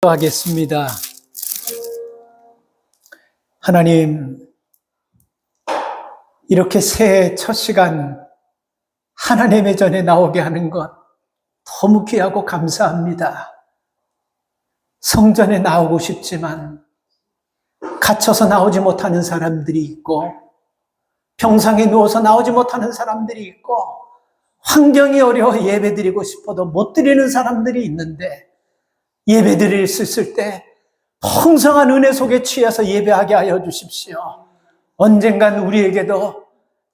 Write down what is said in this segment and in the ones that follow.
하겠습니다. 하나님, 이렇게 새해 첫 시간 하나님의 전에 나오게 하는 것 너무 귀하고 감사합니다. 성전에 나오고 싶지만 갇혀서 나오지 못하는 사람들이 있고, 병상에 누워서 나오지 못하는 사람들이 있고, 환경이 어려워 예배드리고 싶어도 못 드리는 사람들이 있는데, 예배드릴 수 있을 때 풍성한 은혜 속에 취해서 예배하게 하여 주십시오. 언젠간 우리에게도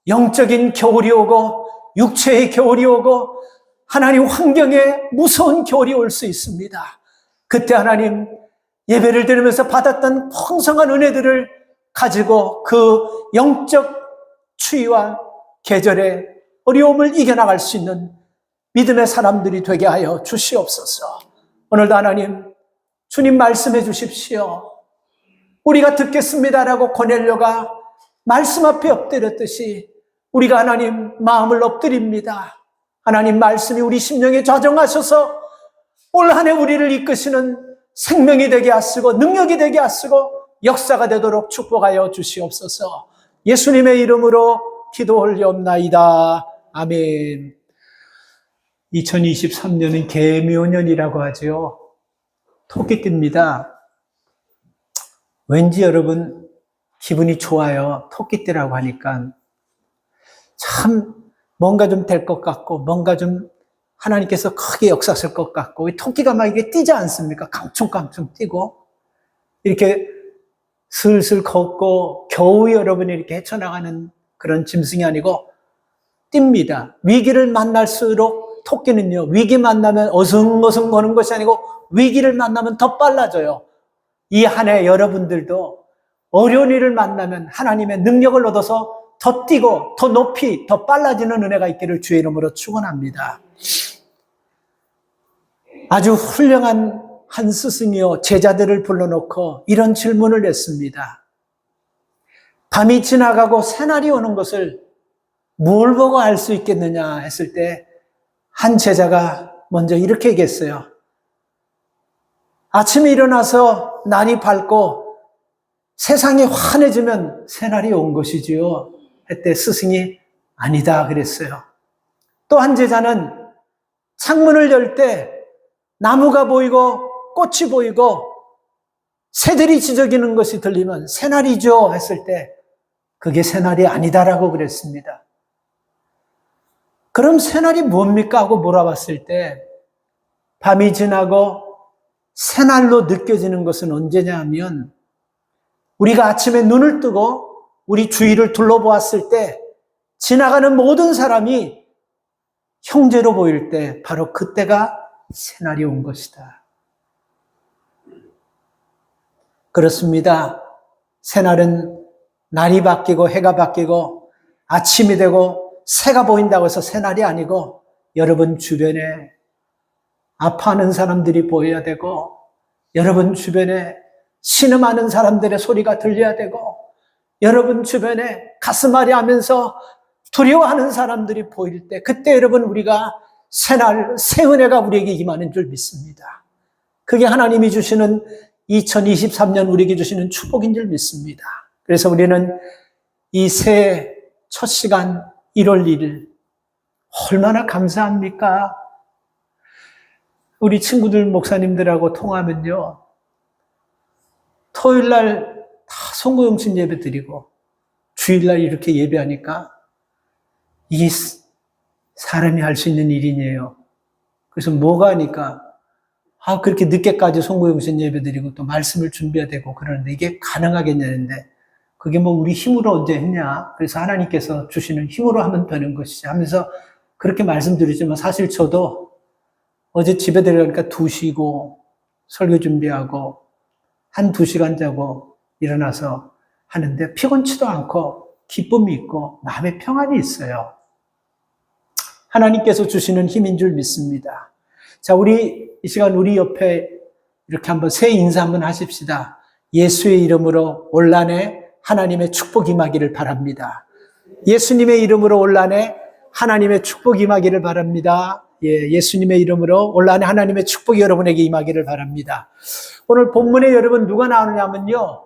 영적인 겨울이 오고 육체의 겨울이 오고 하나님 환경에 무서운 겨울이 올 수 있습니다. 그때 하나님 예배를 드리면서 받았던 풍성한 은혜들을 가지고 그 영적 추위와 계절의 어려움을 이겨나갈 수 있는 믿음의 사람들이 되게 하여 주시옵소서. 오늘도 하나님, 주님 말씀해 주십시오. 우리가 듣겠습니다라고 고넬료가 말씀 앞에 엎드렸듯이 우리가 하나님 마음을 엎드립니다. 하나님 말씀이 우리 심령에 좌정하셔서 올 한 해 우리를 이끄시는 생명이 되게 하시고 능력이 되게 하시고 역사가 되도록 축복하여 주시옵소서. 예수님의 이름으로 기도 올리옵나이다. 아멘. 2023년은 개묘년이라고 하죠. 토끼띠입니다. 왠지 여러분 기분이 좋아요. 토끼띠라고 하니까 참 뭔가 좀 될 것 같고 뭔가 좀 하나님께서 크게 역사하실 것 같고, 토끼가 막 이게 뛰지 않습니까? 깡충깡충 뛰고 이렇게 슬슬 걷고 겨우 여러분이 이렇게 헤쳐나가는 그런 짐승이 아니고 뜁니다. 위기를 만날수록 토끼는요, 위기 만나면 어승어승 거는 것이 아니고 위기를 만나면 더 빨라져요. 이 한 해 여러분들도 어려운 일을 만나면 하나님의 능력을 얻어서 더 뛰고 더 높이 더 빨라지는 은혜가 있기를 주의 이름으로 축원합니다. 아주 훌륭한 한 스승이요 제자들을 불러놓고 이런 질문을 했습니다. 밤이 지나가고 새날이 오는 것을 뭘 보고 알 수 있겠느냐 했을 때 한 제자가 먼저 이렇게 얘기했어요. 아침에 일어나서 날이 밝고 세상이 환해지면 새날이 온 것이지요. 했대 스승이 아니다 그랬어요. 또 한 제자는 창문을 열 때 나무가 보이고 꽃이 보이고 새들이 지저귀는 것이 들리면 새날이죠 했을 때 그게 새날이 아니다라고 그랬습니다. 그럼 새날이 뭡니까 하고 물어봤을 때 밤이 지나고 새날로 느껴지는 것은 언제냐 하면 우리가 아침에 눈을 뜨고 우리 주위를 둘러보았을 때 지나가는 모든 사람이 형제로 보일 때 바로 그때가 새날이 온 것이다. 그렇습니다. 새날은 날이 바뀌고 해가 바뀌고 아침이 되고 새가 보인다고 해서 새날이 아니고 여러분 주변에 아파하는 사람들이 보여야 되고 여러분 주변에 신음하는 사람들의 소리가 들려야 되고 여러분 주변에 가슴 아리하면서 두려워하는 사람들이 보일 때 그때 여러분 우리가 새날 새 은혜가 우리에게 임하는 줄 믿습니다. 그게 하나님이 주시는 2023년 우리에게 주시는 축복인 줄 믿습니다. 그래서 우리는 이 새해 첫 시간 1월 1일 얼마나 감사합니까? 우리 친구들 목사님들하고 통하면요 토요일날 다 송구영신 예배 드리고 주일날 이렇게 예배하니까 이게 사람이 할 수 있는 일이네요. 그래서 뭐가 하니까 그렇게 늦게까지 송구영신 예배 드리고 또 말씀을 준비해야 되고 그러는데 이게 가능하겠냐는데 그게 뭐 우리 힘으로 언제 했냐. 그래서 하나님께서 주시는 힘으로 하면 되는 것이지 하면서 그렇게 말씀드리지만 사실 저도 어제 집에 들어가니까 2시고 설교 준비하고 한 2시간 자고 일어나서 하는데 피곤치도 않고 기쁨이 있고 마음의 평안이 있어요. 하나님께서 주시는 힘인 줄 믿습니다. 자, 우리 이 시간 우리 옆에 이렇게 한번 새 인사 한번 하십시다. 예수의 이름으로 올 한 해 하나님의 축복 임하기를 바랍니다. 예수님의 이름으로 올 한 해 하나님의 축복 임하기를 바랍니다. 예수님의 이름으로 올 한해 하나님의 축복이 여러분에게 임하기를 바랍니다. 오늘 본문에 여러분 누가 나오냐면요,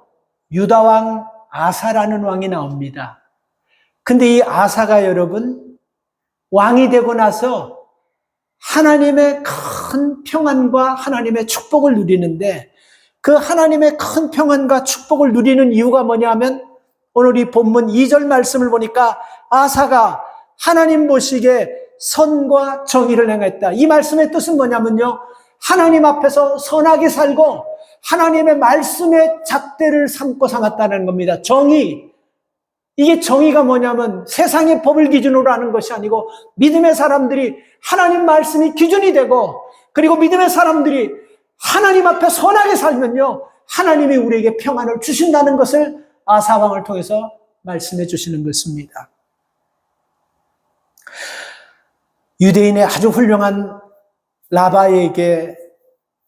유다왕 아사라는 왕이 나옵니다. 근데 이 아사가 여러분 왕이 되고 나서 하나님의 큰 평안과 하나님의 축복을 누리는데, 그 하나님의 큰 평안과 축복을 누리는 이유가 뭐냐면 오늘 이 본문 2절 말씀을 보니까 아사가 하나님 보시기에 선과 정의를 행했다. 이 말씀의 뜻은 뭐냐면요, 하나님 앞에서 선하게 살고 하나님의 말씀의 잣대를 삼고 살았다는 겁니다. 정의. 이게 정의가 뭐냐면 세상의 법을 기준으로 하는 것이 아니고 믿음의 사람들이 하나님 말씀이 기준이 되고, 그리고 믿음의 사람들이 하나님 앞에 선하게 살면요, 하나님이 우리에게 평안을 주신다는 것을 아사왕을 통해서 말씀해 주시는 것입니다. 유대인의 아주 훌륭한 라바에게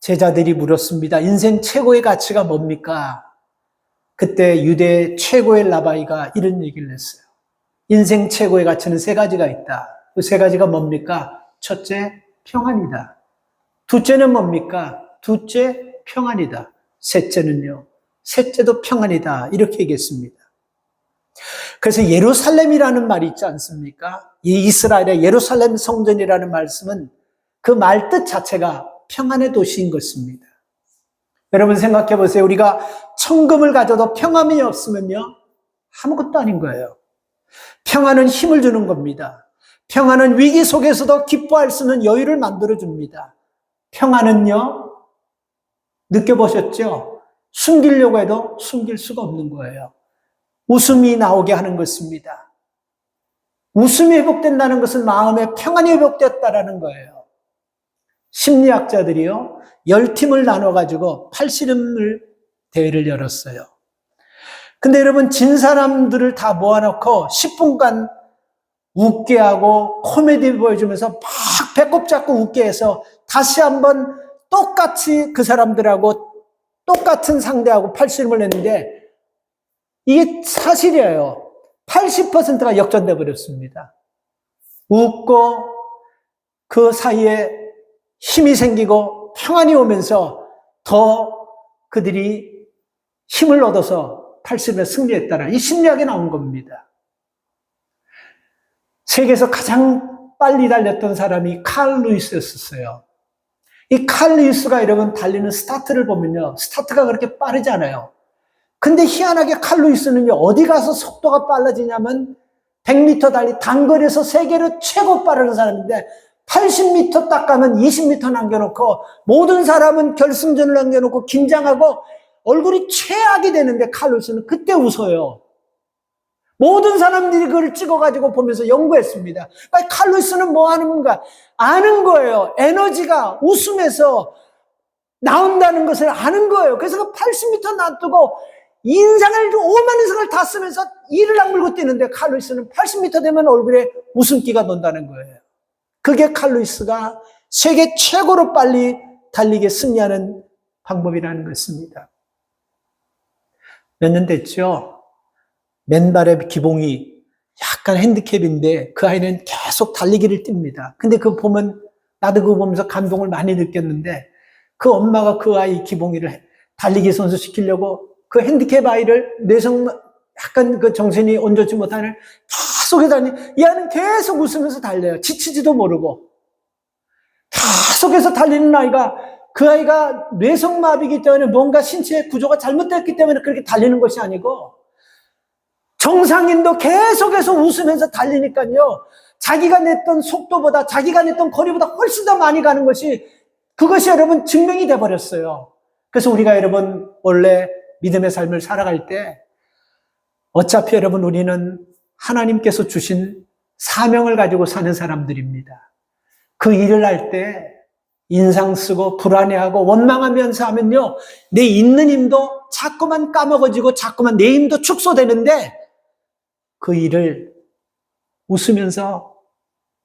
제자들이 물었습니다. 인생 최고의 가치가 뭡니까? 그때 유대 최고의 라바이가 이런 얘기를 했어요. 인생 최고의 가치는 3가지가 있다. 그 3가지가 뭡니까? 첫째, 평안이다. 둘째는 뭡니까? 둘째, 평안이다. 셋째는요, 셋째도 평안이다. 이렇게 얘기했습니다. 그래서 예루살렘이라는 말이 있지 않습니까? 이 이스라엘의 예루살렘 성전이라는 말씀은 그 말뜻 자체가 평안의 도시인 것입니다. 여러분 생각해 보세요. 우리가 천금을 가져도 평안이 없으면요, 아무것도 아닌 거예요. 평안은 힘을 주는 겁니다. 평안은 위기 속에서도 기뻐할 수 있는 여유를 만들어줍니다. 평안은요, 느껴보셨죠? 숨기려고 해도 숨길 수가 없는 거예요. 웃음이 나오게 하는 것입니다. 웃음이 회복된다는 것은 마음의 평안이 회복됐다라는 거예요. 심리학자들이요, 10팀을 나눠가지고 팔씨름을 대회를 열었어요. 근데 여러분, 진 사람들을 다 모아놓고 10분간 웃게 하고 코미디 보여주면서 막 배꼽 잡고 웃게 해서 다시 한번 똑같이 그 사람들하고 똑같은 상대하고 팔씨름을 했는데, 이게 사실이에요. 80%가 역전돼 버렸습니다. 웃고 그 사이에 힘이 생기고 평안이 오면서 더 그들이 힘을 얻어서 팔씨름에 승리했다는 이 심리학이 나온 겁니다. 세계에서 가장 빨리 달렸던 사람이 칼 루이스였었어요. 이 칼 루이스가 여러분 달리는 스타트를 보면요, 스타트가 그렇게 빠르지 않아요. 근데 희한하게 칼 루이스는요, 어디 가서 속도가 빨라지냐면 100m 달리 단거리에서 세계로 최고 빠른 사람인데 80m 딱 가면 20m 남겨놓고 모든 사람은 결승전을 남겨놓고 긴장하고 얼굴이 최악이 되는데 칼 루이스는 그때 웃어요. 모든 사람들이 그걸 찍어가지고 보면서 연구했습니다. 칼 루이스는 뭐 하는 건가? 아는 거예요. 에너지가 웃음에서 나온다는 것을 아는 거예요. 그래서 80m 놔두고 인상을 5만 인상을 다 쓰면서 이를 악물고 뛰는데 칼 루이스는 80m 되면 얼굴에 웃음기가 돈다는 거예요. 그게 칼 루이스가 세계 최고로 빨리 달리게 승리하는 방법이라는 것입니다. 몇 년 됐죠? 맨발의 기봉이 약간 핸디캡인데 그 아이는 계속 달리기를 띱니다. 근데 그거 보면 나도 그거 보면서 감동을 많이 느꼈는데, 그 엄마가 그 아이 기봉이를 달리기 선수 시키려고 그 핸디캡 아이를 뇌성 약간 그 정신이 온전치 못하는 계속 이 아이는 계속 웃으면서 달려요. 지치지도 모르고 계속해서 달리는 아이가, 그 아이가 뇌성마비이기 때문에 뭔가 신체 구조가 잘못됐기 때문에 그렇게 달리는 것이 아니고, 정상인도 계속해서 웃으면서 달리니까요, 자기가 냈던 속도보다 자기가 냈던 거리보다 훨씬 더 많이 가는 것이, 그것이 여러분 증명이 돼버렸어요. 그래서 우리가 여러분 원래 믿음의 삶을 살아갈 때 어차피 여러분 우리는 하나님께서 주신 사명을 가지고 사는 사람들입니다. 그 일을 할 때 인상 쓰고 불안해하고 원망하면서 하면요, 내 있는 힘도 자꾸만 까먹어지고 자꾸만 내 힘도 축소되는데, 그 일을 웃으면서,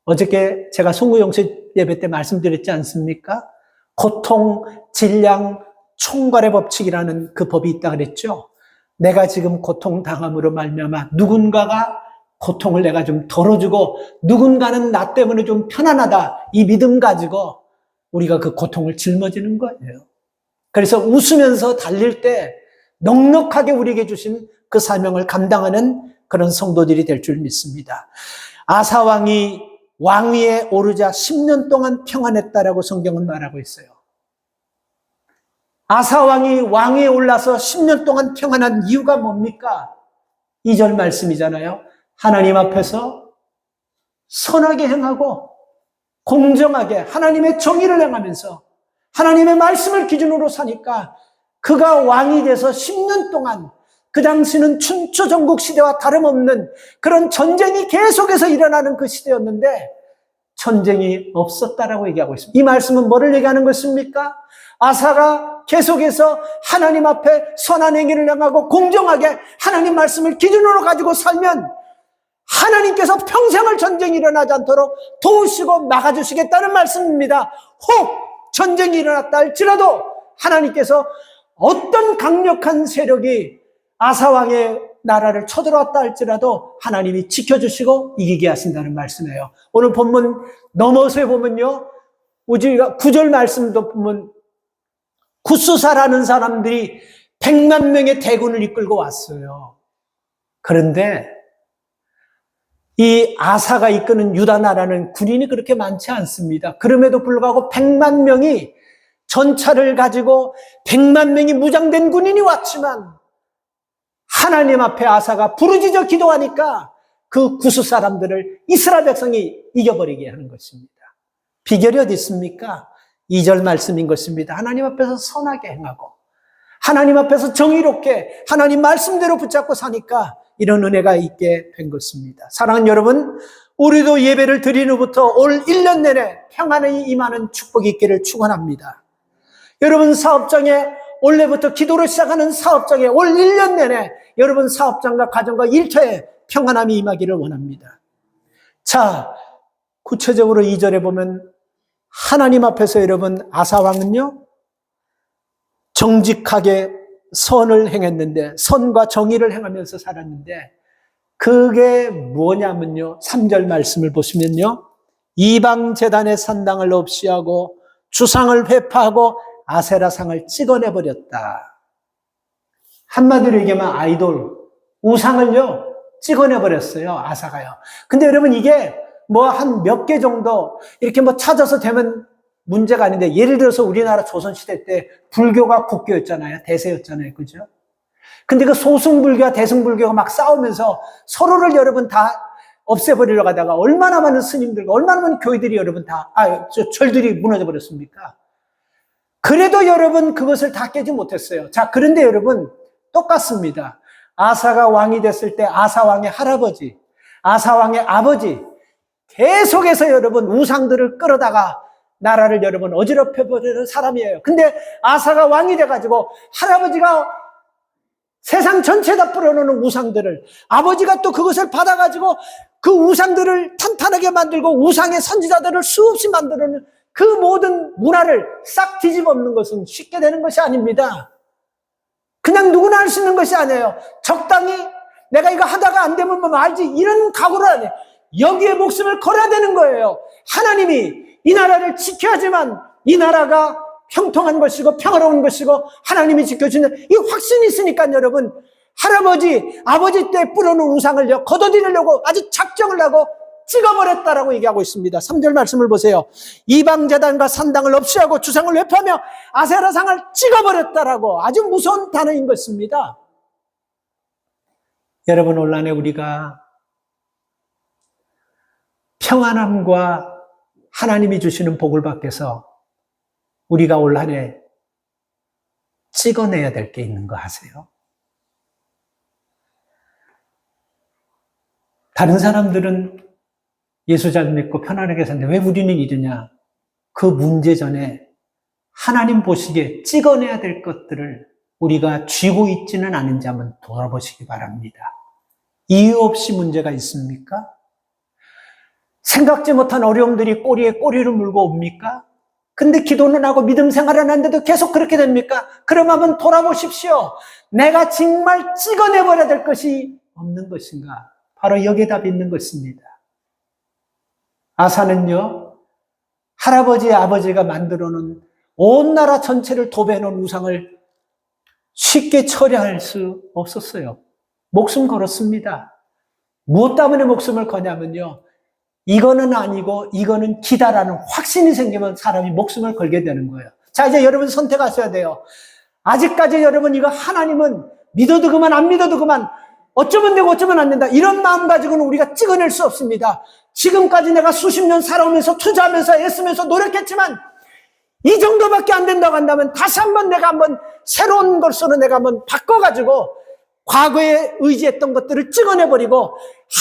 어저께 제가 송구영식 예배 때 말씀드렸지 않습니까? 고통, 질량, 총괄의 법칙이라는 그 법이 있다 그랬죠. 내가 지금 고통당함으로 말미암아 누군가가 고통을 내가 좀 덜어주고 누군가는 나 때문에 좀 편안하다. 이 믿음 가지고 우리가 그 고통을 짊어지는 거예요. 그래서 웃으면서 달릴 때 넉넉하게 우리에게 주신 그 사명을 감당하는 그런 성도들이 될 줄 믿습니다. 아사왕이 왕위에 오르자 10년 동안 평안했다라고 성경은 말하고 있어요. 아사왕이 왕위에 올라서 10년 동안 평안한 이유가 뭡니까? 2절 말씀이잖아요. 하나님 앞에서 선하게 행하고 공정하게 하나님의 정의를 행하면서 하나님의 말씀을 기준으로 사니까 그가 왕이 돼서 10년 동안 그 당시는 춘추 전국 시대와 다름없는 그런 전쟁이 계속해서 일어나는 그 시대였는데 전쟁이 없었다라고 얘기하고 있습니다. 이 말씀은 뭐를 얘기하는 것입니까? 아사가 계속해서 하나님 앞에 선한 행위를 행하고 공정하게 하나님 말씀을 기준으로 가지고 살면 하나님께서 평생을 전쟁이 일어나지 않도록 도우시고 막아주시겠다는 말씀입니다. 혹 전쟁이 일어났다 할지라도 하나님께서 어떤 강력한 세력이 아사왕의 나라를 쳐들어왔다 할지라도 하나님이 지켜주시고 이기게 하신다는 말씀이에요. 오늘 본문 넘어서 보면요, 우리가 9절 말씀도 보면 굿수사라는 사람들이 100만 명의 대군을 이끌고 왔어요. 그런데 이 아사가 이끄는 유다 나라는 군인이 그렇게 많지 않습니다. 그럼에도 불구하고 100만 명이 전차를 가지고 100만 명이 무장된 군인이 왔지만 하나님 앞에 아사가 부르짖어 기도하니까 그 구수 사람들을 이스라엘 백성이 이겨버리게 하는 것입니다. 비결이 어디 있습니까? 2절 말씀인 것입니다. 하나님 앞에서 선하게 행하고 하나님 앞에서 정의롭게 하나님 말씀대로 붙잡고 사니까 이런 은혜가 있게 된 것입니다. 사랑하는 여러분, 우리도 예배를 드린 후부터 올 1년 내내 평안이 임하는 축복이 있기를 축원합니다. 여러분 사업장에 올해부터 기도로 시작하는 사업장에 올 1년 내내 여러분 사업장과 가정과 일터에 평안함이 임하기를 원합니다. 자, 구체적으로 2절에 보면 하나님 앞에서 여러분 아사왕은요 정직하게 선을 행했는데 선과 정의를 행하면서 살았는데 그게 뭐냐면요 3절 말씀을 보시면요 이방 제단의 산당을 없이 하고 주상을 회파하고 아세라상을 찍어내버렸다. 한마디로 얘기하면 아이돌, 우상을요 찍어내버렸어요. 아사가요. 근데 여러분 이게 뭐 한 몇 개 정도 이렇게 뭐 찾아서 되면 문제가 아닌데 예를 들어서 우리나라 조선시대 때 불교가 국교였잖아요. 대세였잖아요. 그죠? 근데 그 소승불교와 대승불교가 막 싸우면서 서로를 여러분 다 없애버리려고 하다가 얼마나 많은 스님들과 얼마나 많은 교회들이 여러분 절들이 무너져 버렸습니까? 그래도 여러분 그것을 다 깨지 못했어요. 자, 그런데 여러분 똑같습니다. 아사가 왕이 됐을 때 아사왕의 할아버지, 아사왕의 아버지 계속해서 여러분 우상들을 끌어다가 나라를 여러분 어지럽혀버리는 사람이에요. 근데 아사가 왕이 돼가지고 할아버지가 세상 전체에다 뿌려놓는 우상들을 아버지가 또 그것을 받아가지고 그 우상들을 탄탄하게 만들고 우상의 선지자들을 수없이 만들어놓는 그 모든 문화를 싹 뒤집어엎는 것은 쉽게 되는 것이 아닙니다. 그냥 누구나 할 수 있는 것이 아니에요. 적당히 내가 이거 하다가 안 되면 뭐 알지 이런 각오를 안 해요. 여기에 목숨을 걸어야 되는 거예요. 하나님이 이 나라를 지켜야지만 이 나라가 평통한 것이고 평화로운 것이고 하나님이 지켜주는 이 확신이 있으니까 여러분 할아버지, 아버지 때 뿌려놓은 우상을 걷어들이려고 아주 작정을 하고 찍어버렸다라고 얘기하고 있습니다. 3절 말씀을 보세요. 이방제단과 산당을 없이 하고 주상을 회파하며 아세라상을 찍어버렸다라고 아주 무서운 단어인 것입니다. 여러분 올 한해 우리가 평안함과 하나님이 주시는 복을 받게서 우리가 올 한해 찍어내야 될 게 있는 거 아세요? 다른 사람들은 예수 잘 믿고 편안하게 사는데 왜 우리는 이러냐? 그 문제 전에 하나님 보시기에 찍어내야 될 것들을 우리가 쥐고 있지는 않은지 한번 돌아보시기 바랍니다. 이유 없이 문제가 있습니까? 생각지 못한 어려움들이 꼬리에 꼬리를 물고 옵니까? 근데 기도는 하고 믿음 생활은 하는데도 계속 그렇게 됩니까? 그럼 한번 돌아보십시오. 내가 정말 찍어내버려야 될 것이 없는 것인가? 바로 여기에 답이 있는 것입니다. 아사는요, 할아버지, 아버지가 만들어 놓은 온 나라 전체를 도배해 놓은 우상을 쉽게 처리할 수 없었어요. 목숨 걸었습니다. 무엇 때문에 목숨을 거냐면요, 이거는 아니고 이거는 기다라는 확신이 생기면 사람이 목숨을 걸게 되는 거예요. 자, 이제 여러분 선택하셔야 돼요. 아직까지 여러분 이거 하나님은 믿어도 그만 안 믿어도 그만, 어쩌면 되고 어쩌면 안 된다, 이런 마음 가지고는 우리가 찍어낼 수 없습니다. 지금까지 내가 수십 년 살아오면서 투자하면서 애쓰면서 노력했지만 이 정도밖에 안 된다고 한다면 다시 한번 내가 한번 새로운 것으로 내가 한번 바꿔가지고 과거에 의지했던 것들을 찍어내버리고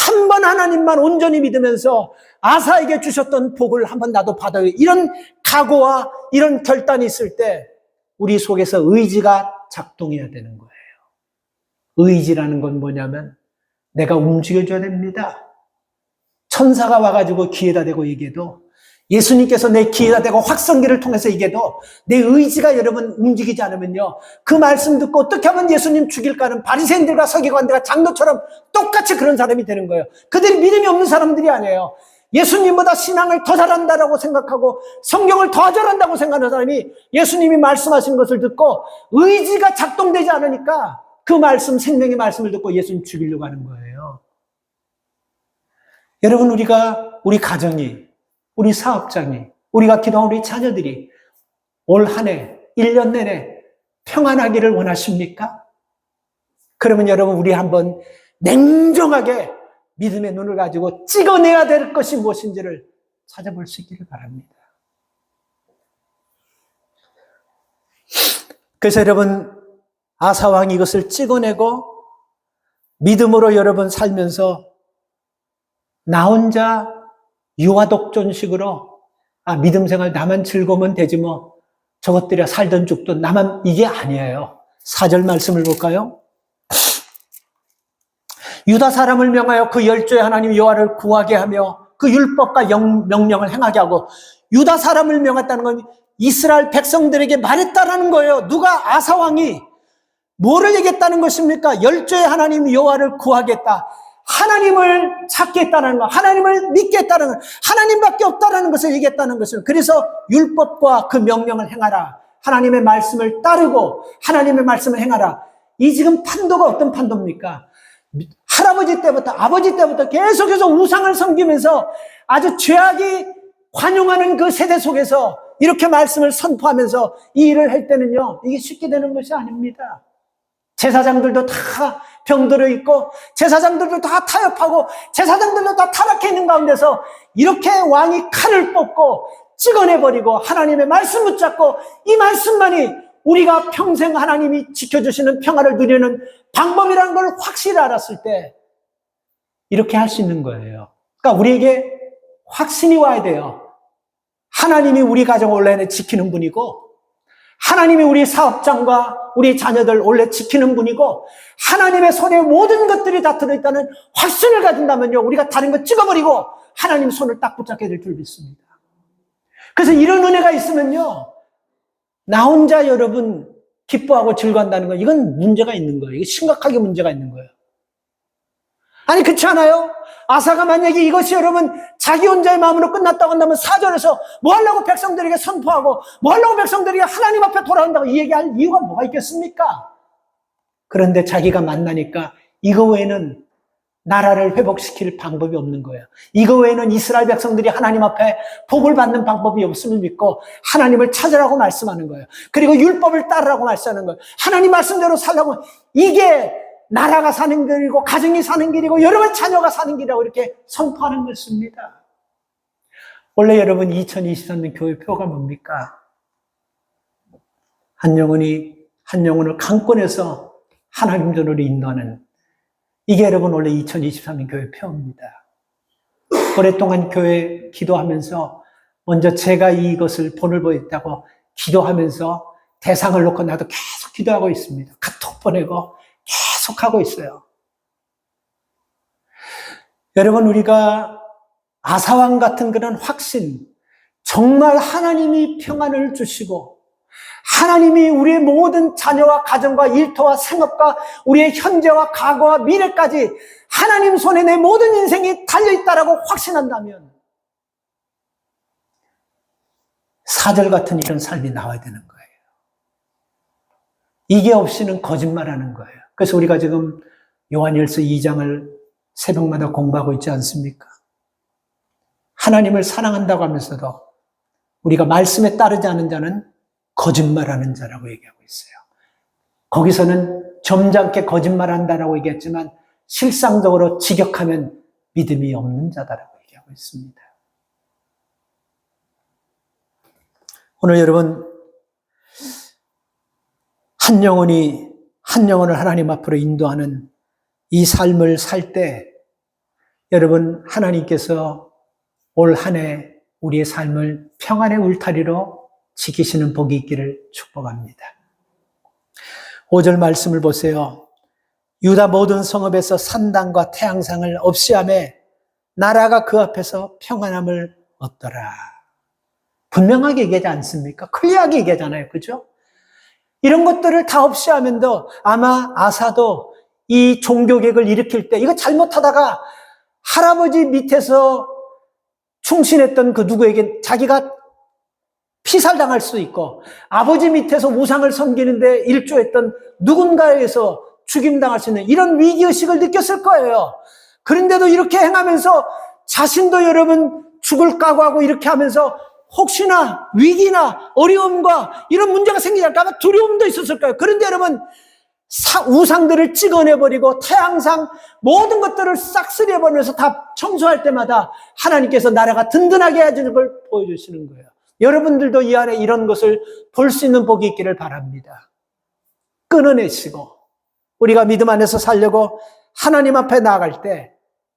한 번 하나님만 온전히 믿으면서 아사에게 주셨던 복을 한번 나도 받아요. 이런 각오와 이런 결단이 있을 때 우리 속에서 의지가 작동해야 되는 거예요. 의지라는 건 뭐냐면 내가 움직여줘야 됩니다. 천사가 와가지고 귀에다 대고 얘기해도, 예수님께서 내 귀에다 대고 확성기를 통해서 얘기해도 내 의지가 여러분 움직이지 않으면요, 그 말씀 듣고 어떻게 하면 예수님 죽일까 하는 바리새인들과 서기관들과 장로처럼 똑같이 그런 사람이 되는 거예요. 그들이 믿음이 없는 사람들이 아니에요. 예수님보다 신앙을 더 잘한다라고 생각하고 성경을 더 잘한다고 생각하는 사람이 예수님이 말씀하시는 것을 듣고 의지가 작동되지 않으니까 그 말씀, 생명의 말씀을 듣고 예수님 죽이려고 하는 거예요. 여러분, 우리 가정이, 우리 사업장이, 우리가 기도한 우리 자녀들이 올 한 해, 1년 내내 평안하기를 원하십니까? 그러면 여러분, 우리 한번 냉정하게 믿음의 눈을 가지고 찍어내야 될 것이 무엇인지를 찾아볼 수 있기를 바랍니다. 그래서 여러분, 아사왕이 이것을 찍어내고 믿음으로 여러분 살면서 나 혼자 유아독존식으로 믿음 생활 나만 즐거우면 되지 뭐, 저것들이야 살던 죽던 나만, 이게 아니에요. 4절 말씀을 볼까요? 유다 사람을 명하여 그 열조의 하나님 여호와를 구하게 하며 그 율법과 명령을 행하게 하고, 유다 사람을 명했다는 건 이스라엘 백성들에게 말했다라는 거예요. 누가? 아사왕이 뭐를 얘기했다는 것입니까? 열조의 하나님 여호와를 구하겠다, 하나님을 찾겠다는 것, 하나님을 믿겠다는 것, 하나님밖에 없다라는 것을 얘기했다는 것을. 그래서 율법과 그 명령을 행하라, 하나님의 말씀을 따르고 하나님의 말씀을 행하라. 이 지금 판도가 어떤 판도입니까? 할아버지 때부터, 아버지 때부터 계속해서 우상을 섬기면서 아주 죄악이 관용하는 그 세대 속에서 이렇게 말씀을 선포하면서 이 일을 할 때는요, 이게 쉽게 되는 것이 아닙니다. 제사장들도 다 병들어 있고, 제사장들도 다 타협하고, 제사장들도 다 타락해 있는 가운데서 이렇게 왕이 칼을 뽑고 찍어내버리고 하나님의 말씀 붙잡고, 이 말씀만이 우리가 평생 하나님이 지켜주시는 평화를 누리는 방법이라는 걸 확실히 알았을 때 이렇게 할 수 있는 거예요. 그러니까 우리에게 확신이 와야 돼요. 하나님이 우리 가정을 원래 지키는 분이고, 하나님이 우리 사업장과 우리 자녀들 원래 지키는 분이고, 하나님의 손에 모든 것들이 다 들어있다는 확신을 가진다면요, 우리가 다른 거 찍어버리고 하나님 손을 딱 붙잡게 될 줄 믿습니다. 그래서 이런 은혜가 있으면요, 나 혼자 여러분 기뻐하고 즐거워한다는 건 이건 문제가 있는 거예요. 이게 심각하게 문제가 있는 거예요. 아니, 그렇지 않아요? 아사가 만약에 이것이 여러분 자기 혼자의 마음으로 끝났다고 한다면 4절에서 뭐 하려고 백성들에게 선포하고 뭐 하려고 백성들에게 하나님 앞에 돌아온다고 이 얘기할 이유가 뭐가 있겠습니까? 그런데 자기가 만나니까 이거 외에는 나라를 회복시킬 방법이 없는 거예요. 이거 외에는 이스라엘 백성들이 하나님 앞에 복을 받는 방법이 없음을 믿고 하나님을 찾으라고 말씀하는 거예요. 그리고 율법을 따르라고 말씀하는 거예요. 하나님 말씀대로 살라고. 이게 나라가 사는 길이고 가정이 사는 길이고 여러분 자녀가 사는 길이라고 이렇게 선포하는 것입니다. 원래 여러분 2023년 교회 표가 뭡니까? 한 영혼을 강권해서 하나님 전으로 인도하는, 이게 여러분 원래 2023년 교회 표입니다. 오랫동안 교회 기도하면서 먼저 제가 이것을 본을 보였다고 기도하면서 대상을 놓고 나도 계속 기도하고 있습니다. 카톡 보내고 계속 하고 있어요. 여러분, 우리가 아사왕 같은 그런 확신, 정말 하나님이 평안을 주시고 하나님이 우리의 모든 자녀와 가정과 일터와 생업과 우리의 현재와 과거와 미래까지 하나님 손에 내 모든 인생이 달려있다라고 확신한다면 사절 같은 이런 삶이 나와야 되는 거예요. 이게 없이는 거짓말하는 거예요. 그래서 우리가 지금 요한일서 2장을 새벽마다 공부하고 있지 않습니까? 하나님을 사랑한다고 하면서도 우리가 말씀에 따르지 않은 자는 거짓말하는 자라고 얘기하고 있어요. 거기서는 점잖게 거짓말한다라고 얘기했지만 실상적으로 직역하면 믿음이 없는 자다라고 얘기하고 있습니다. 오늘 여러분, 한 영혼을 하나님 앞으로 인도하는 이 삶을 살 때 여러분, 하나님께서 올 한 해 우리의 삶을 평안의 울타리로 지키시는 복이 있기를 축복합니다. 5절 말씀을 보세요. 유다 모든 성읍에서 산당과 태양상을 없이하며 나라가 그 앞에서 평안함을 얻더라. 분명하게 얘기하지 않습니까? 클리어하게 얘기하잖아요. 그죠? 이런 것들을 다 없이하면도 아마 아사도 이 종교개혁을 일으킬 때 이거 잘못하다가 할아버지 밑에서 충신했던 그 누구에게 자기가 피살당할 수 있고 아버지 밑에서 우상을 섬기는데 일조했던 누군가에서 죽임당할 수 있는 이런 위기의식을 느꼈을 거예요. 그런데도 이렇게 행하면서 자신도 여러분 죽을 각오하고 이렇게 하면서 혹시나 위기나 어려움과 이런 문제가 생기지 않을까 봐 두려움도 있었을 거예요. 그런데 여러분 우상들을 찍어내버리고 태양상 모든 것들을 싹쓸이해버리면서 다 청소할 때마다 하나님께서 나라가 든든하게 해주는 걸 보여주시는 거예요. 여러분들도 이 안에 이런 것을 볼 수 있는 복이 있기를 바랍니다. 끊어내시고 우리가 믿음 안에서 살려고 하나님 앞에 나아갈 때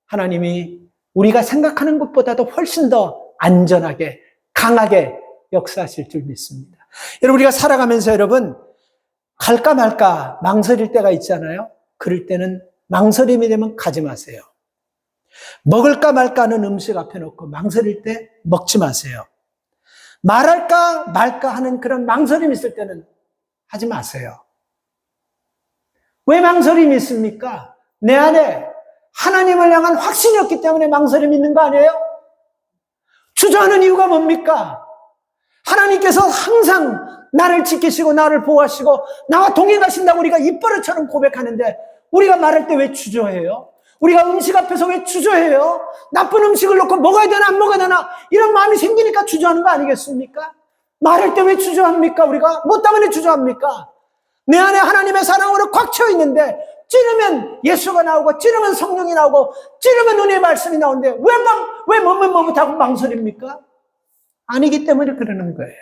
하나님이 우리가 생각하는 것보다도 훨씬 더 안전하게 강하게 역사하실 줄 믿습니다. 여러분 우리가 살아가면서 여러분 갈까 말까 망설일 때가 있잖아요. 그럴 때는 망설임이 되면 가지 마세요. 먹을까 말까 하는 음식 앞에 놓고 망설일 때 먹지 마세요. 말할까 말까 하는 그런 망설임이 있을 때는 하지 마세요. 왜 망설임이 있습니까? 내 안에 하나님을 향한 확신이 없기 때문에 망설임이 있는 거 아니에요? 주저하는 이유가 뭡니까? 하나님께서 항상 나를 지키시고 나를 보호하시고 나와 동행하신다고 우리가 입버릇처럼 고백하는데 우리가 말할 때 왜 주저해요? 우리가 음식 앞에서 왜 주저해요? 나쁜 음식을 놓고 먹어야 되나 안 먹어야 되나 이런 마음이 생기니까 주저하는 거 아니겠습니까? 말할 때 왜 주저합니까? 우리가 뭐 때문에 주저합니까? 내 안에 하나님의 사랑으로 꽉 채워 있는데 찌르면 예수가 나오고 찌르면 성령이 나오고 찌르면 은혜의 말씀이 나오는데 왜 머뭇머뭇하고 망설입니까? 아니기 때문에 그러는 거예요.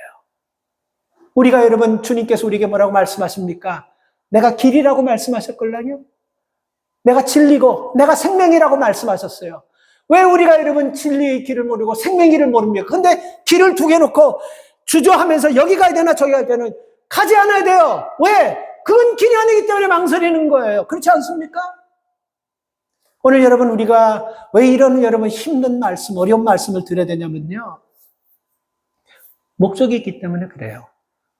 우리가 여러분 주님께서 우리에게 뭐라고 말씀하십니까? 내가 길이라고 말씀하셨걸랑요? 내가 진리고 내가 생명이라고 말씀하셨어요. 왜 우리가 여러분 진리의 길을 모르고 생명의 길을 모릅니까? 근데 길을 두 개 놓고 주저하면서 여기 가야 되나 저기 가야 되나 가지 않아야 돼요. 왜? 그건 길이 아니기 때문에 망설이는 거예요. 그렇지 않습니까? 오늘 여러분 우리가 왜 이런 여러분 힘든 말씀, 어려운 말씀을 드려야 되냐면요. 목적이 있기 때문에 그래요.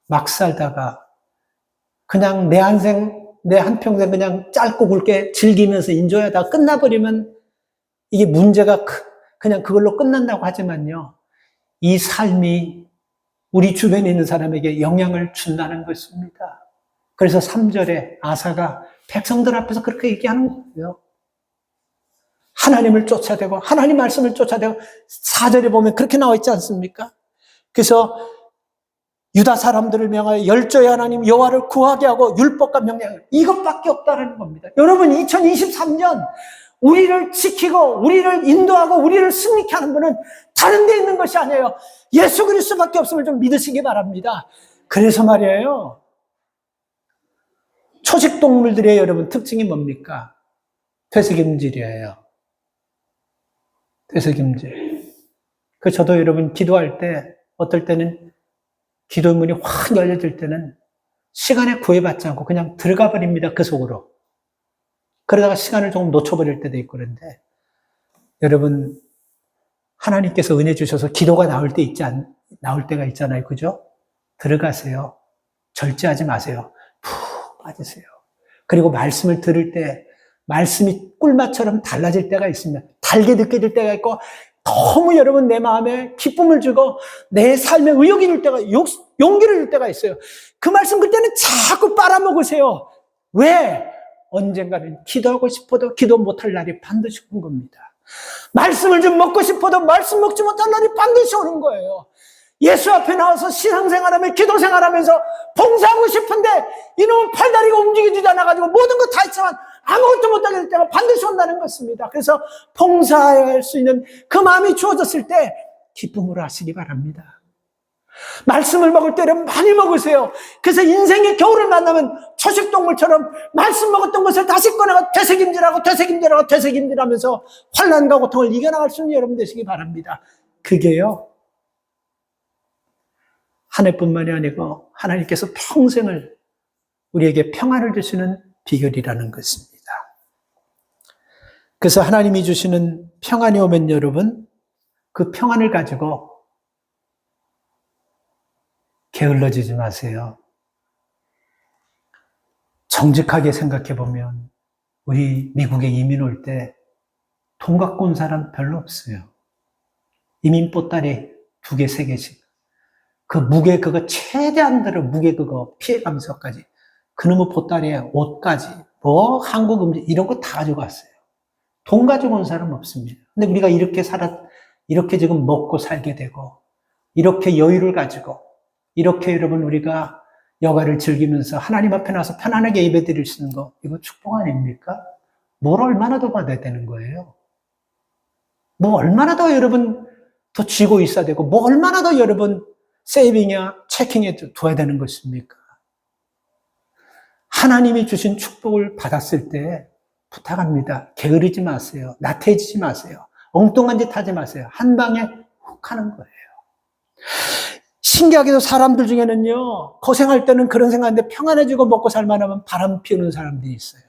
막 살다가 그냥 내 한평생 그냥 짧고 굵게 즐기면서 인조하다가 끝나버리면 이게 문제가 그냥 그걸로 끝난다고 하지만요. 이 삶이 우리 주변에 있는 사람에게 영향을 준다는 것입니다. 그래서 3절에 아사가 백성들 앞에서 그렇게 얘기하는 거예요. 하나님을 쫓아대고 하나님 말씀을 쫓아대고 4절에 보면 그렇게 나와 있지 않습니까? 그래서 유다 사람들을 명하여 열조의 하나님 여호와를 구하게 하고 율법과 명령을 이것밖에 없다는 겁니다. 여러분 2023년 우리를 지키고 우리를 인도하고 우리를 승리케 하는 분은 다른 데 있는 것이 아니에요. 예수 그리스도밖에 없음을 좀 믿으시기 바랍니다. 그래서 말이에요. 초식동물들의 여러분 특징이 뭡니까? 퇴색임질이에요. 퇴색임질. 저도 여러분 기도할 때 어떨 때는 기도 문이 확 열려질 때는 시간에 구애받지 않고 그냥 들어가 버립니다. 그 속으로. 그러다가 시간을 조금 놓쳐버릴 때도 있고 그런데 여러분 하나님께서 은혜 주셔서 기도가 나올 때가 있잖아요. 그죠? 들어가세요. 절제하지 마세요. 푹 빠지세요. 그리고 말씀을 들을 때 말씀이 꿀맛처럼 달라질 때가 있습니다. 달게 느껴질 때가 있고 너무 여러분 내 마음에 기쁨을 주고 내 삶에 의욕이 줄 때가 용기를 줄 때가 있어요. 그 말씀 그때는 자꾸 빨아먹으세요. 왜? 언젠가는 기도하고 싶어도 기도 못할 날이 반드시 오는 겁니다. 말씀을 좀 먹고 싶어도 말씀 먹지 못할 날이 반드시 오는 거예요. 예수 앞에 나와서 신앙생활하며 기도생활하면서 봉사하고 싶은데 이놈은 팔다리가 움직이지 않아가지고 모든 거 다 했지만 아무것도 못하게 될 때가 반드시 온다는 것입니다. 그래서 봉사할 수 있는 그 마음이 주어졌을 때 기쁨으로 하시기 바랍니다. 말씀을 먹을 때는 많이 먹으세요. 그래서 인생의 겨울을 만나면 초식동물처럼 말씀 먹었던 것을 다시 꺼내가 되새김질하면서 환난과 고통을 이겨나갈 수 있는 여러분 되시기 바랍니다. 그게요, 한 해뿐만이 아니고 하나님께서 평생을 우리에게 평안을 주시는 비결이라는 것입니다. 그래서 하나님이 주시는 평안이 오면 여러분, 그 평안을 가지고 게을러지지 마세요. 정직하게 생각해 보면 우리 미국에 이민 올 때 돈 갖고 온 사람 별로 없어요. 이민 보따리 2개, 3개씩. 그 무게 그거 최대한 대로 무게 그거 피해가면서까지 그놈의 보따리에 옷까지 뭐 한국 음식 이런 거 다 가지고 왔어요. 돈 가지고 온 사람 없습니다. 근데 우리가 이렇게 지금 먹고 살게 되고 이렇게 여유를 가지고 이렇게 여러분 우리가 여가를 즐기면서 하나님 앞에 나서 편안하게 예배 드릴 수 있는 거, 이거 축복 아닙니까? 뭘 얼마나 더 받아야 되는 거예요? 뭐 얼마나 더 여러분 더 쥐고 있어야 되고 뭐 얼마나 더 여러분 세이빙이야 체킹해 둬야 되는 것입니까? 하나님이 주신 축복을 받았을 때 부탁합니다. 게으르지 마세요. 나태해지지 마세요. 엉뚱한 짓 하지 마세요. 한 방에 훅 하는 거예요. 신기하게도 사람들 중에는요, 고생할 때는 그런 생각인데 평안해지고 먹고 살만하면 바람 피우는 사람들이 있어요.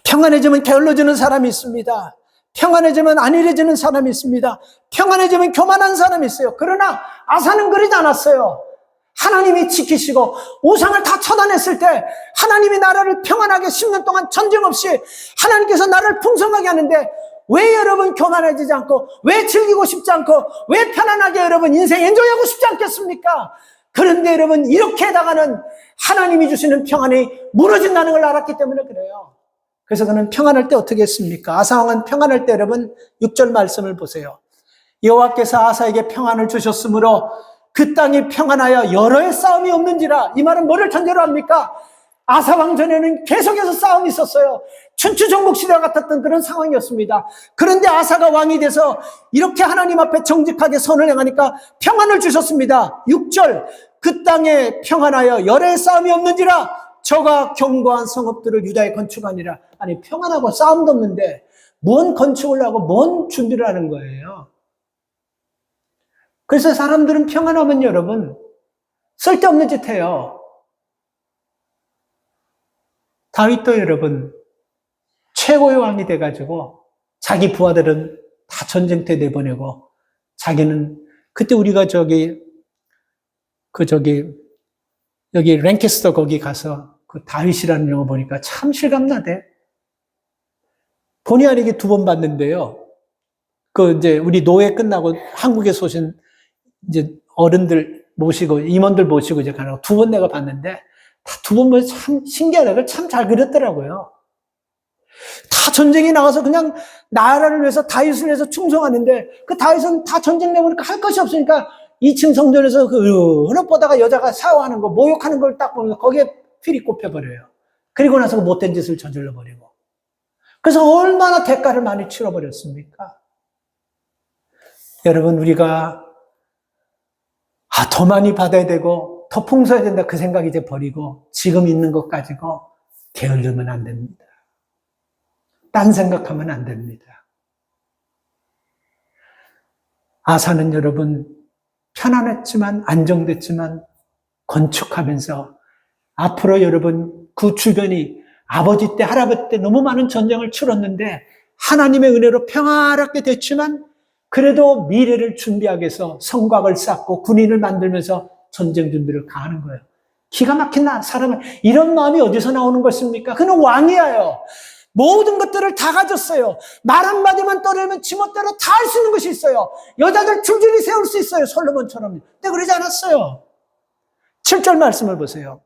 평안해지면 게을러지는 사람이 있습니다. 평안해지면 안일해지는 사람이 있습니다. 평안해지면 교만한 사람이 있어요. 그러나 아사는 그러지 않았어요. 하나님이 지키시고 우상을 다 처단했을 때 하나님이 나라를 평안하게 10년 동안 전쟁 없이 하나님께서 나를 풍성하게 하는데 왜 여러분 교만해지지 않고 왜 즐기고 싶지 않고 왜 편안하게 여러분 인생 엔조이하고 싶지 않겠습니까? 그런데 여러분 이렇게 해다가는 하나님이 주시는 평안이 무너진다는 걸 알았기 때문에 그래요. 그래서 그는 평안할 때 어떻게 했습니까? 아사왕은 평안할 때 여러분 6절 말씀을 보세요. 여호와께서 아사에게 평안을 주셨으므로 그 땅이 평안하여 여러 해 싸움이 없는지라. 이 말은 뭐를 전제로 합니까? 아사왕 전에는 계속해서 싸움이 있었어요. 춘추전국 시대와 같았던 그런 상황이었습니다. 그런데 아사가 왕이 돼서 이렇게 하나님 앞에 정직하게 선을 행하니까 평안을 주셨습니다. 6절 그 땅에 평안하여 여러 해 싸움이 없는지라. 저가 견고한 성읍들을 유다에 건축하니라. 아니 평안하고 싸움도 없는데 뭔 건축을 하고 뭔 준비를 하는 거예요. 그래서 사람들은 평안하면 여러분 쓸데없는 짓 해요. 다윗도 여러분 최고의 왕이 돼가지고 자기 부하들은 다 전쟁터에 내보내고 자기는 그때 우리가 여기 랭캐스터 거기 가서 그 다윗이라는 영화 보니까 참 실감나대. 본의 아니게 2번 봤는데요. 그 이제 우리 노예 끝나고 한국에서 오신 이제 어른들 모시고 임원들 모시고 이제 가는 거 2번 내가 봤는데 다 2번 보면 참 신기하다. 그걸 참 잘 그렸더라고요. 다 전쟁에 나가서 그냥 나라를 위해서 다윗을 위해서 충성하는데 그 다윗은 다 전쟁 내보니까 할 것이 없으니까 2층 성전에서 그 보다가 여자가 샤워하는 거 목욕하는 걸 딱 보면 거기에 필이 꼽혀버려요. 그리고 나서 그 못된 짓을 저질러 버리고. 그래서 얼마나 대가를 많이 치러버렸습니까? 여러분 우리가 더 많이 받아야 되고 더 풍성해야 된다 그 생각 이제 버리고 지금 있는 것 가지고 게으르면 안 됩니다. 딴 생각하면 안 됩니다. 아사는 여러분 편안했지만 안정됐지만 건축하면서 앞으로 여러분 그 주변이 아버지 때 할아버지 때 너무 많은 전쟁을 치렀는데 하나님의 은혜로 평화롭게 됐지만 그래도 미래를 준비하기 위해서 성곽을 쌓고 군인을 만들면서 전쟁 준비를 가하는 거예요. 기가 막힌 사람은 이런 마음이 어디서 나오는 것입니까? 그는 왕이에요. 모든 것들을 다 가졌어요. 말 한마디만 떠내면 지멋대로 다 할 수 있는 것이 있어요. 여자들 줄줄이 세울 수 있어요. 솔로몬처럼. 근데 그러지 않았어요. 7절 말씀을 보세요.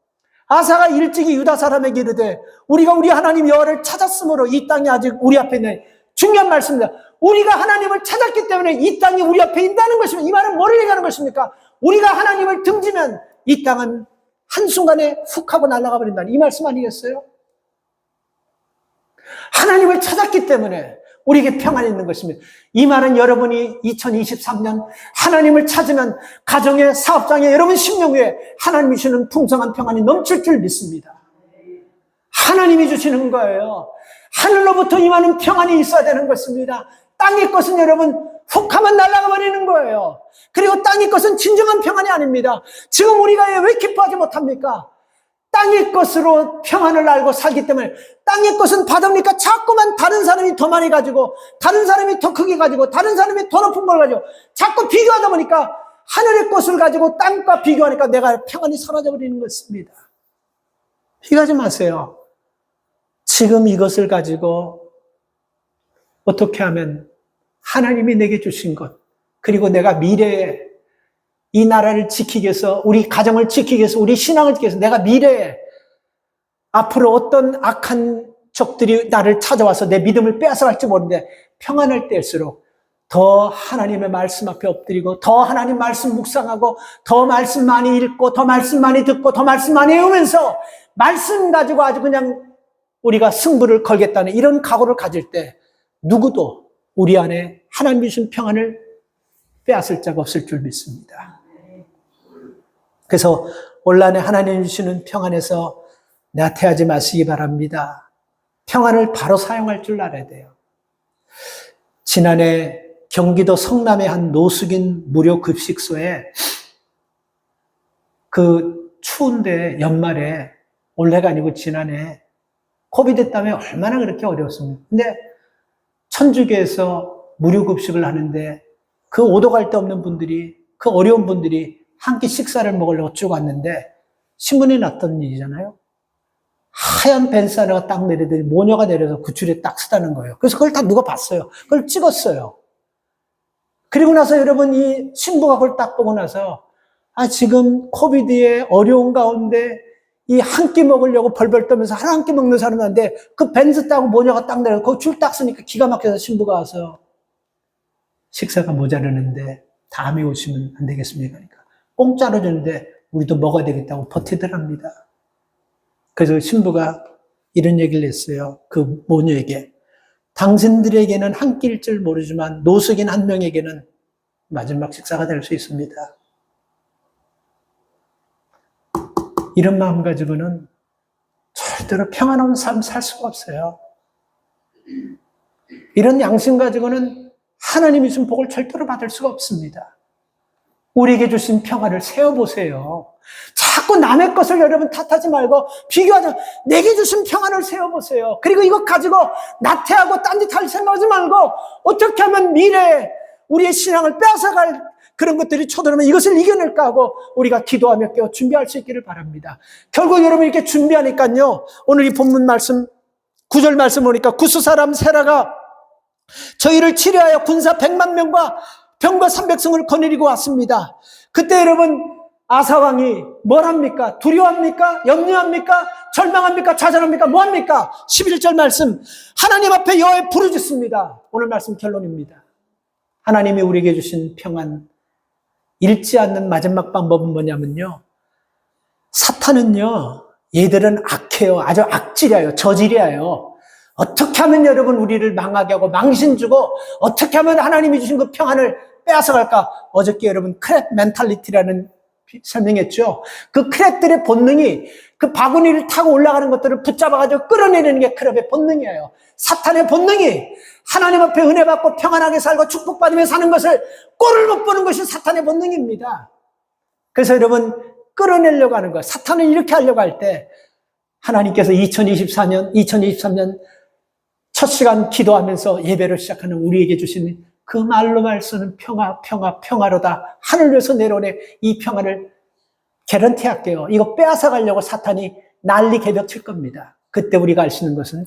아사가 일찍이 유다 사람에게 이르되 우리가 우리 하나님 여호와를 찾았으므로 이 땅이 아직 우리 앞에 있는 중요한 말씀입니다. 우리가 하나님을 찾았기 때문에 이 땅이 우리 앞에 있다는 것입니다. 이 말은 뭐를 얘기하는 것입니까? 우리가 하나님을 등지면 이 땅은 한순간에 훅 하고 날아가 버린다는 이 말씀 아니겠어요? 하나님을 찾았기 때문에 우리에게 평안이 있는 것입니다. 이 말은 여러분이 2023년 하나님을 찾으면 가정의 사업장에 여러분 심령에 하나님이 주시는 풍성한 평안이 넘칠 줄 믿습니다. 하나님이 주시는 거예요. 하늘로부터 임하는 평안이 있어야 되는 것입니다. 땅의 것은 여러분 훅 하면 날아가 버리는 거예요. 그리고 땅의 것은 진정한 평안이 아닙니다. 지금 우리가 왜 기뻐하지 못합니까? 땅의 것으로 평안을 알고 살기 때문에 땅의 것은 받으니까 자꾸만 다른 사람이 더 많이 가지고 다른 사람이 더 크게 가지고 다른 사람이 더 높은 걸 가지고 자꾸 비교하다 보니까 하늘의 것을 가지고 땅과 비교하니까 내가 평안이 사라져 버리는 것입니다. 비교하지 마세요. 지금 이것을 가지고 어떻게 하면 하나님이 내게 주신 것 그리고 내가 미래에 이 나라를 지키기 위해서 우리 가정을 지키기 위해서 우리 신앙을 지키기 위해서 내가 미래에 앞으로 어떤 악한 적들이 나를 찾아와서 내 믿음을 빼앗아갈지 모르는데 평안할 때일수록 더 하나님의 말씀 앞에 엎드리고 더 하나님 말씀 묵상하고 더 말씀 많이 읽고 더 말씀 많이 듣고 더 말씀 많이 외우면서 말씀 가지고 아주 그냥 우리가 승부를 걸겠다는 이런 각오를 가질 때 누구도 우리 안에 하나님이 주신 평안을 빼앗을 자가 없을 줄 믿습니다. 그래서 올한해 하나님이 주시는 평안에서 나태하지 마시기 바랍니다. 평안을 바로 사용할 줄 알아야 돼요. 지난해 경기도 성남의 한 노숙인 무료 급식소에 그 추운데 연말에 올해가 아니고 지난해 코비드 때문에 얼마나 그렇게 어려웠습니까? 근데 천주교에서 무료 급식을 하는데 그 오도 갈 데 없는 분들이 그 어려운 분들이 한 끼 식사를 먹으려고 쭉 왔는데 신문에 났던 일이잖아요. 하얀 벤츠 하나가 딱 내리더니 모녀가 내려서 그 줄에 딱 서다는 거예요. 그래서 그걸 다 누가 봤어요. 그걸 찍었어요. 그리고 나서 여러분 이 신부가 그걸 딱 보고 나서 지금 코비드의 어려운 가운데 이 한 끼 먹으려고 벌벌 떠면서 한 끼 먹는 사람인데 그 벤츠 타고 모녀가 딱 내려서 거기 줄 딱 서니까 기가 막혀서 신부가 와서 식사가 모자르는데 다음에 오시면 안 되겠습니까? 그러니까 공짜로 주는데 우리도 먹어야 되겠다고 버티더랍니다. 그래서 신부가 이런 얘기를 했어요. 그 모녀에게. 당신들에게는 한 끼일 줄 모르지만 노숙인 한 명에게는 마지막 식사가 될 수 있습니다. 이런 마음 가지고는 절대로 평안한 삶 살 수가 없어요. 이런 양심 가지고는 하나님이 주신 복을 절대로 받을 수가 없습니다. 우리에게 주신 평안을 세워보세요. 자꾸 남의 것을 여러분 탓하지 말고 비교하지 말고 내게 주신 평안을 세워보세요. 그리고 이것 가지고 나태하고 딴짓할 생각하지 말고 어떻게 하면 미래에 우리의 신앙을 빼앗아갈 그런 것들이 쳐들어오면 이것을 이겨낼까 하고 우리가 기도하며 깨어 준비할 수 있기를 바랍니다. 결국 여러분 이렇게 준비하니까요. 오늘 이 본문 말씀 9절 말씀 보니까 구스 사람 세라가 저희를 치료하여 군사 100만 명과 병과 300승을 거느리고 왔습니다. 그때 여러분 아사왕이 뭘 합니까? 두려워합니까? 염려합니까? 절망합니까? 좌절합니까? 뭐합니까? 11절 말씀 하나님 앞에 여호와의 부르짖습니다. 오늘 말씀 결론입니다. 하나님이 우리에게 주신 평안 잃지 않는 마지막 방법은 뭐냐면요. 사탄은요. 얘들은 악해요. 아주 악질이에요. 저질이에요. 어떻게 하면 여러분 우리를 망하게 하고 망신 주고 어떻게 하면 하나님이 주신 그 평안을 빼앗아갈까? 어저께 여러분 크랩 멘탈리티라는 설명했죠. 그 크랩들의 본능이 그 바구니를 타고 올라가는 것들을 붙잡아가지고 끌어내리는 게 크랩의 본능이에요. 사탄의 본능이 하나님 앞에 은혜 받고 평안하게 살고 축복받으며 사는 것을 꼴을 못 보는 것이 사탄의 본능입니다. 그래서 여러분 끌어내려고 하는 거예요. 사탄은 이렇게 하려고 할 때 하나님께서 2023년 첫 시간 기도하면서 예배를 시작하는 우리에게 주신 그 말로 말쓰는 평화, 평화, 평화로다. 하늘에서 내려오네. 이 평화를 개런티 할게요. 이거 빼앗아 가려고 사탄이 난리 개벽칠 겁니다. 그때 우리가 알 수 있는 것은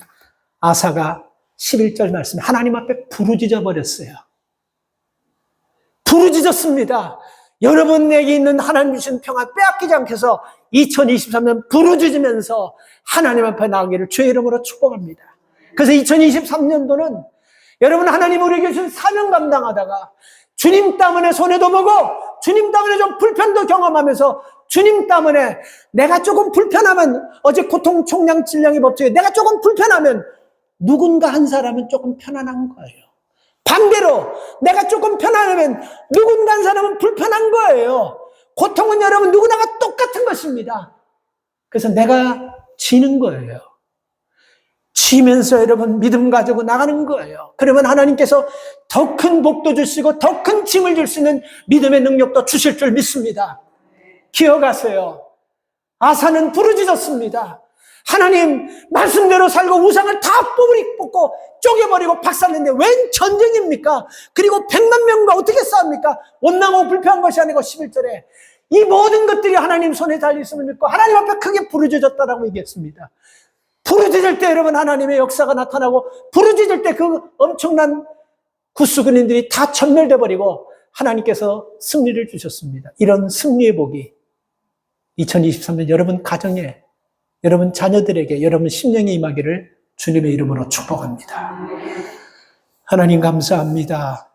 아사가 11절 말씀, 하나님 앞에 부르짖어 버렸어요. 부르짖었습니다. 여러분에게 있는 하나님 주신 평화 빼앗기지 않게 해서 2023년 부르짖으면서 하나님 앞에 나가기를 주의 이름으로 축복합니다. 그래서 2023년도는 여러분 하나님 우리에게 주신 사명 감당하다가 주님 때문에 손해도 보고 주님 때문에 좀 불편도 경험하면서 주님 때문에 내가 조금 불편하면 어제 고통 총량 질량의 법칙에 내가 조금 불편하면 누군가 한 사람은 조금 편안한 거예요. 반대로 내가 조금 편안하면 누군가 한 사람은 불편한 거예요. 고통은 여러분 누구나가 똑같은 것입니다. 그래서 내가 지는 거예요. 지면서 여러분 믿음 가지고 나가는 거예요. 그러면 하나님께서 더 큰 복도 주시고 더 큰 짐을 줄 수 있는 믿음의 능력도 주실 줄 믿습니다. 기억하세요. 아사는 부르짖었습니다. 하나님 말씀대로 살고 우상을 다 뽑고 쪼개버리고 박살냈는데 웬 전쟁입니까? 그리고 100만 명과 어떻게 싸웁니까? 원망하고 불평한 것이 아니고 11절에 이 모든 것들이 하나님 손에 달려있음을 믿고 하나님 앞에 크게 부르짖었다라고 얘기했습니다. 부르짖을 때 여러분 하나님의 역사가 나타나고 부르짖을 때 그 엄청난 구수군인들이 다 전멸돼 버리고 하나님께서 승리를 주셨습니다. 이런 승리의 복이 2023년 여러분 가정에 여러분 자녀들에게 여러분 심령에 임하기를 주님의 이름으로 축복합니다. 하나님 감사합니다.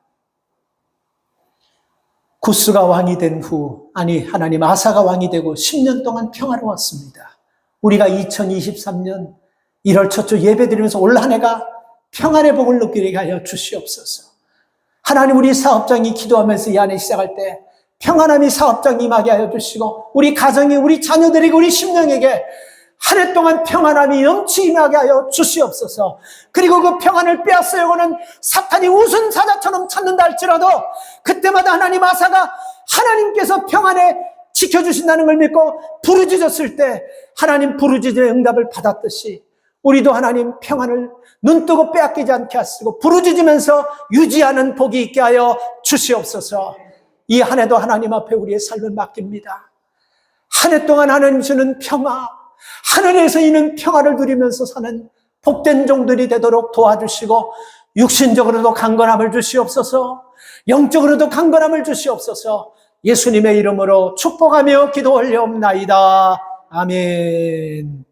구스가 왕이 된 후 하나님 아사가 왕이 되고 10년 동안 평화로웠습니다. 우리가 2023년 1월 첫 주 예배드리면서 올 한 해가 평안의 복을 느끼게 하여 주시옵소서. 하나님 우리 사업장이 기도하면서 이 안에 시작할 때 평안함이 사업장 임하게 하여 주시고 우리 가정이 우리 자녀들에게 우리 심령에게 한 해 동안 평안함이 넘치 임하게 하여 주시옵소서. 그리고 그 평안을 빼앗으려고는 사탄이 우순 사자처럼 찾는다 할지라도 그때마다 하나님 아사가 하나님께서 평안에 지켜주신다는 걸 믿고 부르짖었을 때 하나님 부르짖음의 응답을 받았듯이 우리도 하나님 평안을 눈뜨고 빼앗기지 않게 하시고 부르짖으면서 유지하는 복이 있게 하여 주시옵소서. 이 한 해도 하나님 앞에 우리의 삶을 맡깁니다. 한 해 동안 하나님 주는 평화, 하늘에서 이는 평화를 누리면서 사는 복된 종들이 되도록 도와주시고 육신적으로도 강건함을 주시옵소서. 영적으로도 강건함을 주시옵소서. 예수님의 이름으로 축복하며 기도 올려옵나이다. 아멘.